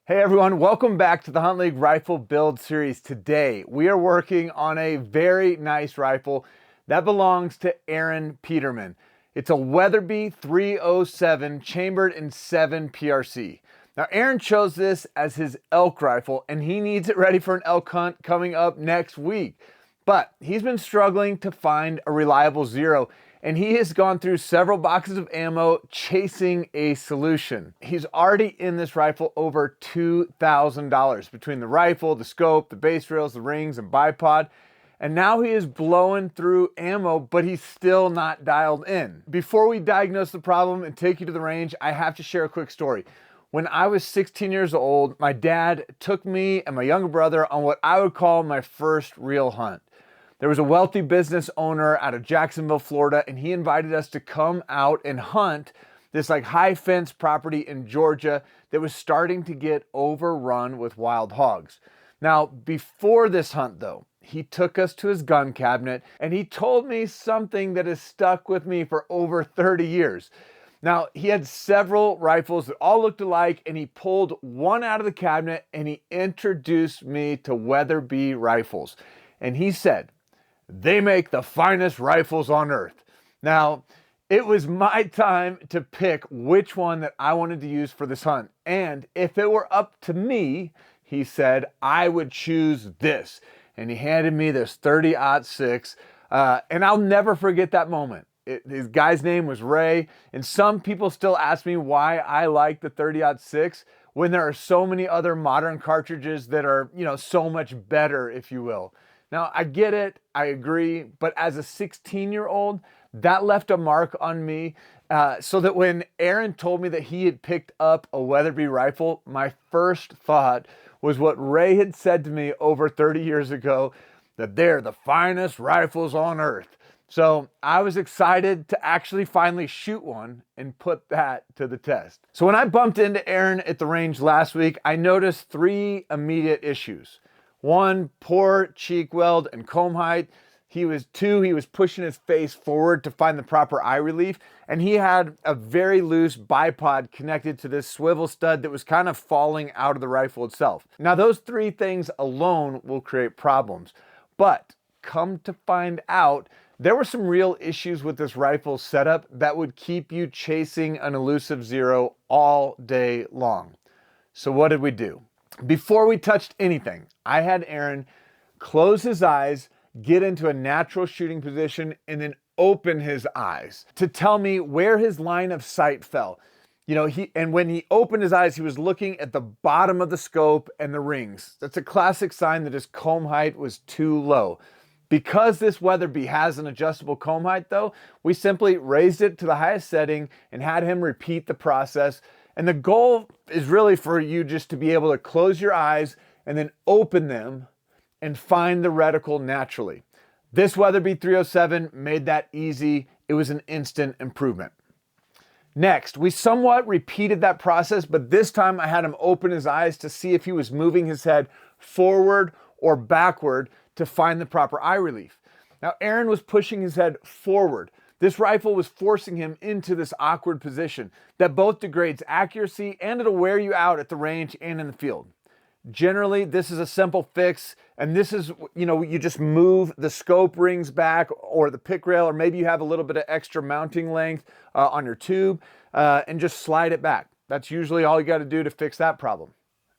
Hey everyone, welcome back to the HuntLeague rifle build series. Today we are working on a very nice rifle that belongs to Aaron Peterman. It's a Weatherby 307 chambered in 7 PRC. Now Aaron chose this as his elk rifle and he needs it ready for an elk hunt coming up next week. But he's been struggling to find a reliable zero, and he has gone through several boxes of ammo chasing a solution. He's already in this rifle over $2,000 between the rifle, the scope, the base rails, the rings, and bipod. And now he is blowing through ammo, but he's still not dialed in. Before we diagnose the problem and take you to the range, I have to share a quick story. When I was 16 years old, my dad took me and my younger brother on what I would call my first real hunt. There was a wealthy business owner out of Jacksonville, Florida, and he invited us to come out and hunt this high fence property in Georgia that was starting to get overrun with wild hogs. Now, before this hunt though, he took us to his gun cabinet and he told me something that has stuck with me for over 30 years. Now, he had several rifles that all looked alike, and he pulled one out of the cabinet and he introduced me to Weatherby rifles. And he said, "They make the finest rifles on earth." Now, it was my time to pick which one that I wanted to use for this hunt. And if it were up to me, he said, I would choose this. And he handed me this 30-06. And I'll never forget that moment. His guy's name was Ray. And some people still ask me why I like the 30-06 when there are so many other modern cartridges that are, so much better, if you will. Now, I get it, I agree, but as a 16-year-old, that left a mark on me, so that when Aaron told me that he had picked up a Weatherby rifle, my first thought was what Ray had said to me over 30 years ago, that they're the finest rifles on earth. So I was excited to actually finally shoot one and put that to the test. So when I bumped into Aaron at the range last week, I noticed 3 immediate issues. 1, poor cheek weld and comb height. 2, he was pushing his face forward to find the proper eye relief. And he had a very loose bipod connected to this swivel stud that was kind of falling out of the rifle itself. Now, those 3 things alone will create problems. But come to find out, there were some real issues with this rifle setup that would keep you chasing an elusive zero all day long. So what did we do? Before we touched anything, I had Aaron close his eyes, get into a natural shooting position, and then open his eyes to tell me where his line of sight fell. And when he opened his eyes, he was looking at the bottom of the scope and the rings. That's a classic sign that his comb height was too low. Because this Weatherby has an adjustable comb height though, we simply raised it to the highest setting and had him repeat the process. And the goal is really for you just to be able to close your eyes and then open them and find the reticle naturally. This Weatherby 307 made that easy. It was an instant improvement. Next, we somewhat repeated that process, but this time I had him open his eyes to see if he was moving his head forward or backward to find the proper eye relief. Now, Aaron was pushing his head forward. This rifle was forcing him into this awkward position that both degrades accuracy and it'll wear you out at the range and in the field. Generally, this is a simple fix, and this is, you just move the scope rings back or the pick rail, or maybe you have a little bit of extra mounting length on your tube, and just slide it back. That's usually all you got to do to fix that problem.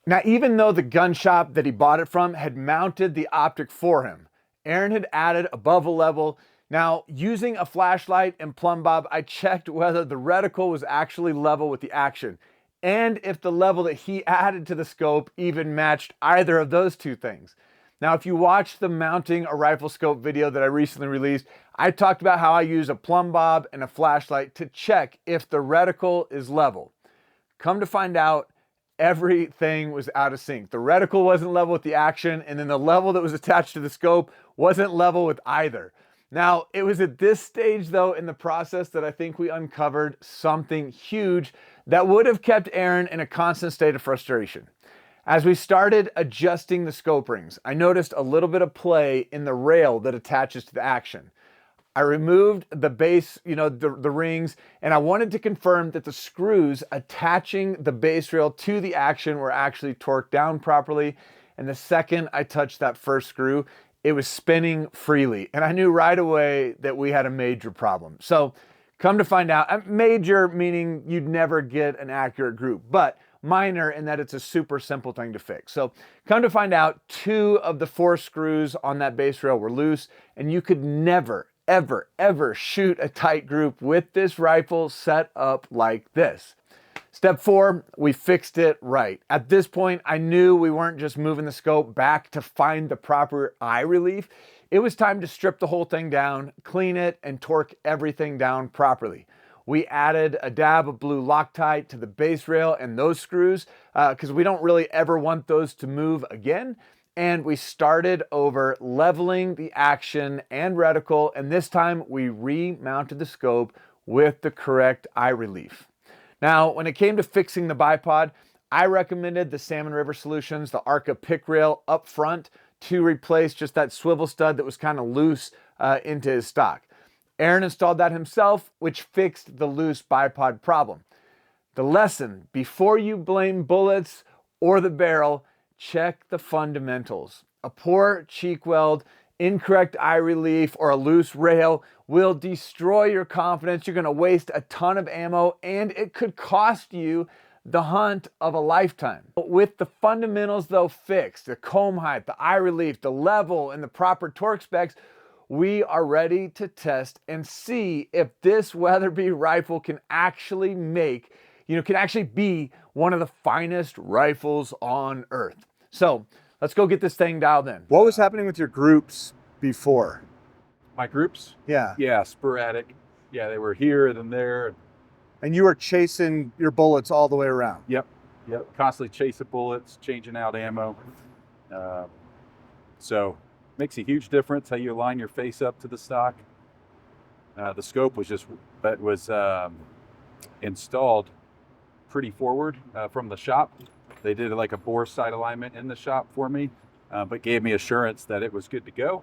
Now, even though the gun shop that he bought it from had mounted the optic for him, Aaron had added above a level. Now, using a flashlight and plumb bob, I checked whether the reticle was actually level with the action, and if the level that he added to the scope even matched either of those 2 things. Now, if you watch the mounting a rifle scope video that I recently released, I talked about how I use a plumb bob and a flashlight to check if the reticle is level. Come to find out, everything was out of sync. The reticle wasn't level with the action, and then the level that was attached to the scope wasn't level with either. Now, it was at this stage though in the process that I think we uncovered something huge that would have kept Aaron in a constant state of frustration. As we started adjusting the scope rings, I noticed a little bit of play in the rail that attaches to the action. I removed the base, the rings, and I wanted to confirm that the screws attaching the base rail to the action were actually torqued down properly. And the second I touched that first screw, it was spinning freely. And I knew right away that we had a major problem. So come to find out, major meaning you'd never get an accurate group, but minor in that it's a super simple thing to fix. So come to find out, 2 of the 4 screws on that base rail were loose, and you could never, ever, ever shoot a tight group with this rifle set up like this. Step 4, we fixed it right. At this point, I knew we weren't just moving the scope back to find the proper eye relief. It was time to strip the whole thing down, clean it, and torque everything down properly. We added a dab of blue Loctite to the base rail and those screws because we don't really ever want those to move again. And we started over leveling the action and reticle, and this time we remounted the scope with the correct eye relief. Now, when it came to fixing the bipod, I recommended the Salmon River Solutions, the Arca pick rail up front to replace just that swivel stud that was kind of loose into his stock. Aaron installed that himself, which fixed the loose bipod problem. The lesson: before you blame bullets or the barrel, check the fundamentals. A poor cheek weld, incorrect eye relief, or a loose rail will destroy your confidence. You're going to waste a ton of ammo, and it could cost you the hunt of a lifetime. With the fundamentals though fixed, the comb height, the eye relief, the level, and the proper torque specs, we are ready to test and see if this Weatherby rifle can actually be one of the finest rifles on earth. So let's go get this thing dialed in. What was happening with your groups before? My groups? Yeah. Yeah, sporadic. Yeah, they were here and then there. And you were chasing your bullets all the way around? Yep. Constantly chasing bullets, changing out ammo. So makes a huge difference how you align your face up to the stock. The scope was installed pretty forward from the shop. They did like a bore sight alignment in the shop for me, but gave me assurance that it was good to go.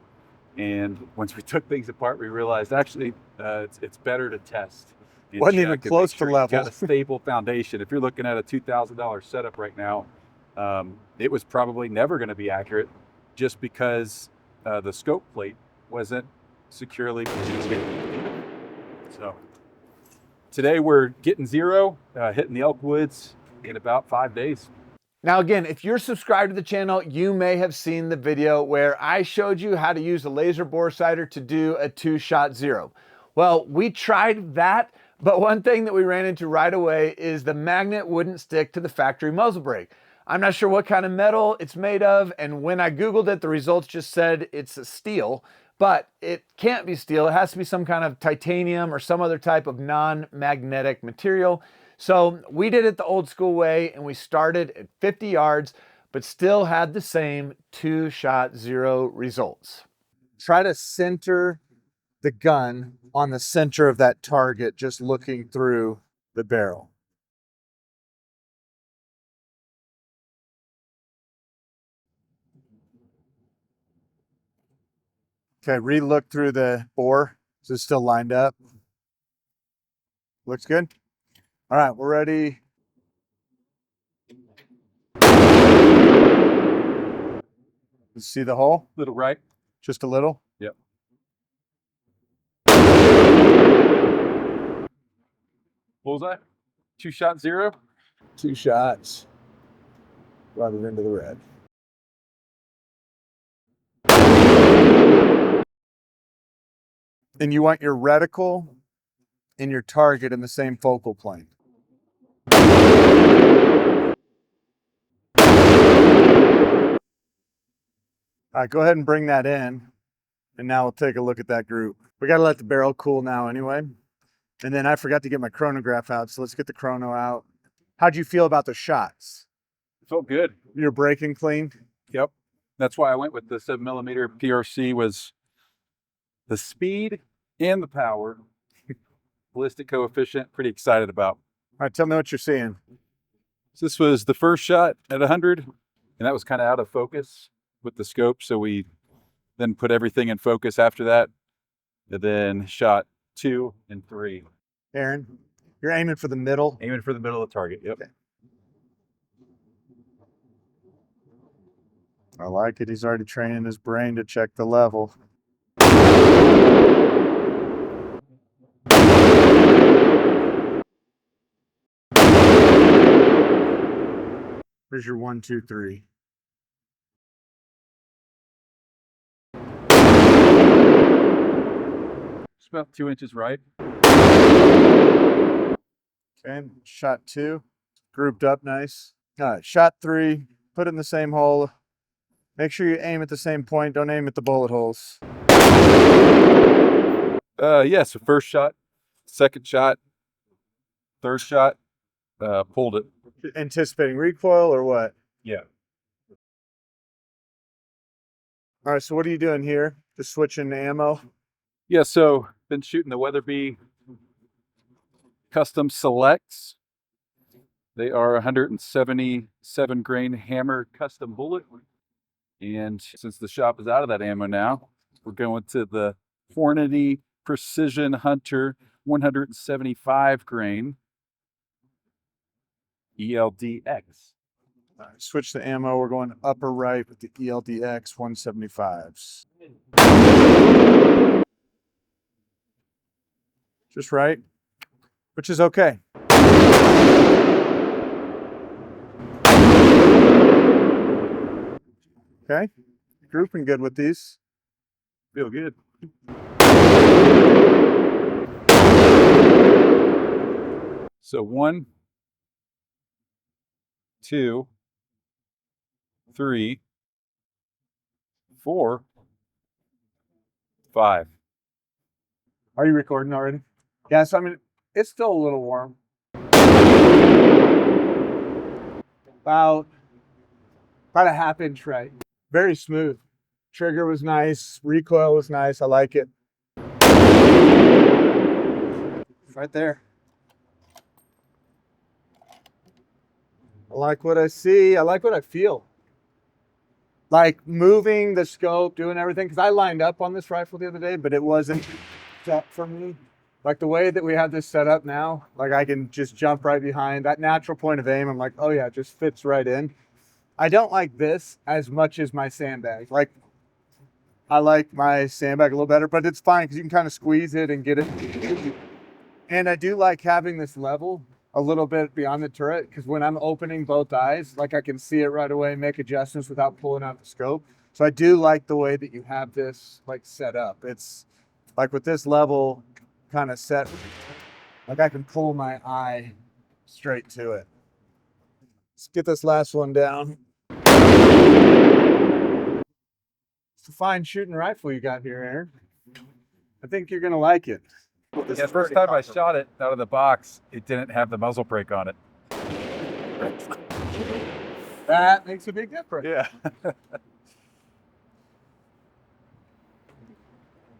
And once we took things apart, we realized actually it's better to test. Wasn't even close to level. Got a stable foundation. If you're looking at a $2,000 setup right now, it was probably never going to be accurate just because the scope plate wasn't securely positioned. So today we're getting 0, hitting the elk woods in about 5 days. Now again, if you're subscribed to the channel, you may have seen the video where I showed you how to use a laser bore sighter to do a 2-shot 0. Well, we tried that, but one thing that we ran into right away is the magnet wouldn't stick to the factory muzzle brake. I'm not sure what kind of metal it's made of, and when I Googled it, the results just said it's a steel, but it can't be steel. It has to be some kind of titanium or some other type of non-magnetic material. So we did it the old school way, and we started at 50 yards, but still had the same 2-shot 0 results. Try to center the gun on the center of that target, just looking through the barrel. Okay, re-look through the bore. Is it still lined up? Looks good. All right, we're ready. You see the hole? Little right. Just a little? Yep. Bullseye? 2-shot 0? 2 shots. Brought it into the red. And you want your reticle and your target in the same focal plane. All right, go ahead and bring that in. And now we'll take a look at that group. We got to let the barrel cool now anyway. And then I forgot to get my chronograph out, so let's get the chrono out. How'd you feel about the shots? It felt good. You're braking clean? Yep. That's why I went with the 7mm PRC. Was the speed and the power, ballistic coefficient, pretty excited about. All right, tell me what you're seeing. So this was the first shot at 100, and that was kind of out of focus with the scope. So we then put everything in focus after that. and then shot 2 and 3. Aaron, you're aiming for the middle. Aiming for the middle of the target. Yep. Okay. I like it. He's already training his brain to check the level. Here's your 1, 2, 3. It's about 2 inches right. Okay, shot 2, grouped up nice. All right, shot 3, put it in the same hole. Make sure you aim at the same point. Don't aim at the bullet holes. Yeah, so first shot, second shot, third shot, pulled it. Anticipating recoil or what? Yeah. All right, so what are you doing here? Just switching the ammo? Yeah, so been shooting the Weatherby Custom Selects. They are 177 grain hammer custom bullet. And since the shop is out of that ammo now, we're going to the Hornady Precision Hunter 175 grain ELDX. All right, switch the ammo. We're going upper right with the ELDX 175s. Just right, which is okay. Okay, grouping good with these. Feel good. So 1, 2, 3, 4, 5. Are you recording already? Yeah, so I mean, it's still a little warm. About a ½ inch right. Very smooth. Trigger was nice. Recoil was nice. I like it. Right there. I like what I see. I like what I feel. Like moving the scope, doing everything. Because I lined up on this rifle the other day, but it wasn't set for me. Like the way that we have this set up now, like I can just jump right behind that natural point of aim. I'm like, oh yeah, it just fits right in. I don't like this as much as my sandbag. Like, I like my sandbag a little better, but it's fine because you can kind of squeeze it and get it. And I do like having this level a little bit beyond the turret because when I'm opening both eyes, like I can see it right away and make adjustments without pulling out the scope. So I do like the way that you have this like set up. It's like with this level kind of set, like I can pull my eye straight to it. Let's get this last one down. It's a fine shooting rifle you got here, Aaron. I think you're gonna like it. Yeah, the first time I shot it out of the box, it didn't have the muzzle brake on it. That makes a big difference. Yeah.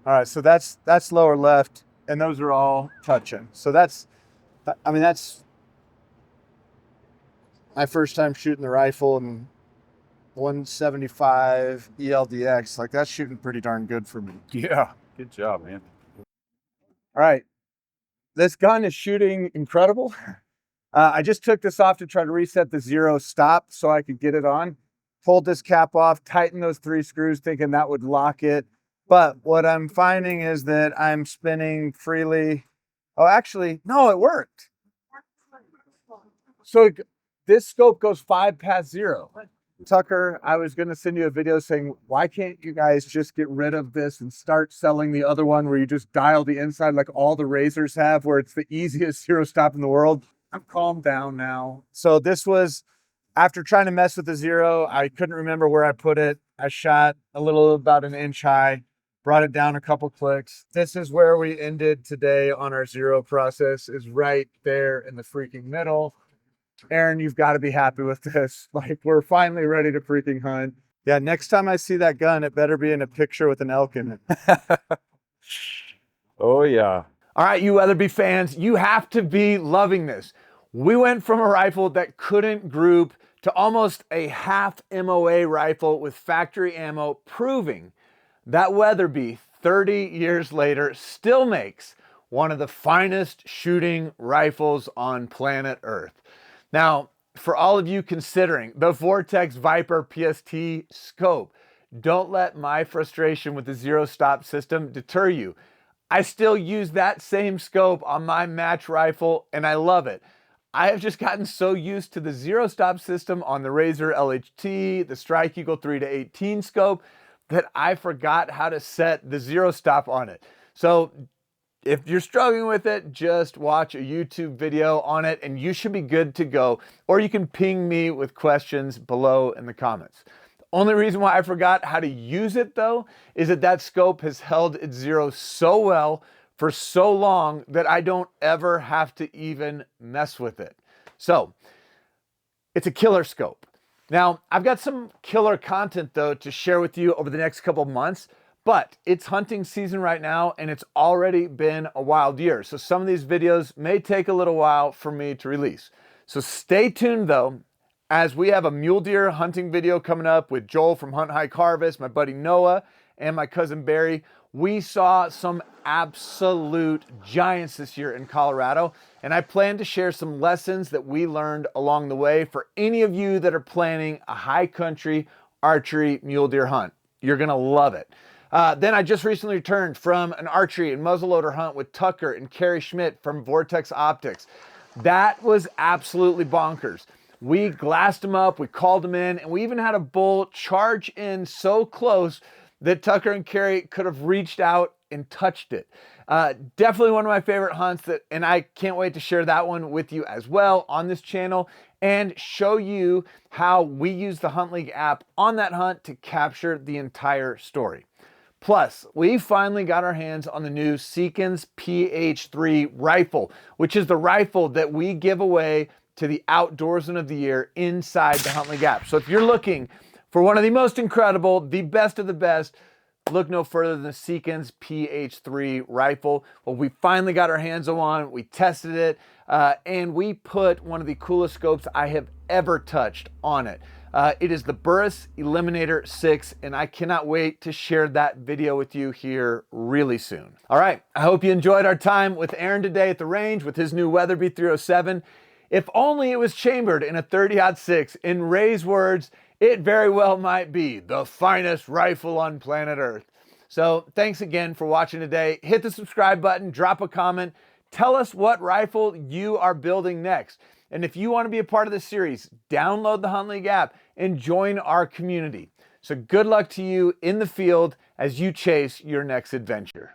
All right, so that's lower left, and those are all touching. So that's my first time shooting the rifle, and 175 ELDX, like that's shooting pretty darn good for me. Yeah. Good job, man. All right, this gun is shooting incredible. I just took this off to try to reset the 0 stop so I could get it on. Pulled this cap off, tightened those 3 screws thinking that would lock it. But what I'm finding is that I'm spinning freely. Oh, actually, no, it worked. So this scope goes 5 past 0. Tucker, I was going to send you a video saying, why can't you guys just get rid of this and start selling the other one where you just dial the inside like all the razors have, where it's the easiest 0 stop in the world? I'm calmed down now. So this was, after trying to mess with the 0, I couldn't remember where I put it. I shot a little about 1 inch high, brought it down a couple clicks. This is where we ended today on our 0 process, is right there in the freaking middle. Aaron, you've got to be happy with this. Like, we're finally ready to freaking hunt. Yeah, next time I see that gun, it better be in a picture with an elk in it. Oh, yeah. All right, you Weatherby fans, you have to be loving this. We went from a rifle that couldn't group to almost a half MOA rifle with factory ammo, proving that Weatherby 30 years later still makes one of the finest shooting rifles on planet Earth. Now, for all of you considering the Vortex Viper PST scope, don't let my frustration with the zero stop system deter you. I still use that same scope on my match rifle and I love it. I have just gotten so used to the zero stop system on the Razor LHT, the Strike Eagle 3-18 scope, that I forgot how to set the zero stop on it. So if you're struggling with it, just watch a YouTube video on it and you should be good to go. Or you can ping me with questions below in the comments. Only reason why I forgot how to use it though, is that scope has held its zero so well for so long that I don't ever have to even mess with it. So it's a killer scope. Now, I've got some killer content though to share with you over the next couple months, but it's hunting season right now and it's already been a wild year. So some of these videos may take a little while for me to release. So stay tuned though, as we have a mule deer hunting video coming up with Joel from Hunt Hike Harvest, my buddy Noah, and my cousin Barry. We saw some absolute giants this year in Colorado, and I plan to share some lessons that we learned along the way for any of you that are planning a high country archery mule deer hunt. You're gonna love it. Then I just recently returned from an archery and muzzleloader hunt with Tucker and Carrie Schmidt from Vortex Optics. That was absolutely bonkers. We glassed them up, we called them in, and we even had a bull charge in so close that Tucker and Carrie could have reached out and touched it. Definitely one of my favorite hunts, and I can't wait to share that one with you as well on this channel and show you how we use the HuntLeague app on that hunt to capture the entire story. Plus, we finally got our hands on the new Seekins PH3 rifle, which is the rifle that we give away to the Outdoorsman of the Year inside the HuntLeague app. So if you're looking for one of the most incredible, the best of the best, look no further than the Seekins PH3 rifle. Well, we finally got our hands on one, we tested it, and we put one of the coolest scopes I have ever touched on it. It is the Burris Eliminator 6, and I cannot wait to share that video with you here really soon. All right, I hope you enjoyed our time with Aaron today at the range with his new Weatherby 307. If only it was chambered in a 30-06. In Ray's words, it very well might be the finest rifle on planet Earth. So thanks again for watching today. Hit the subscribe button, drop a comment, tell us what rifle you are building next. And if you want to be a part of this series, download the HuntLeague app and join our community. So good luck to you in the field as you chase your next adventure.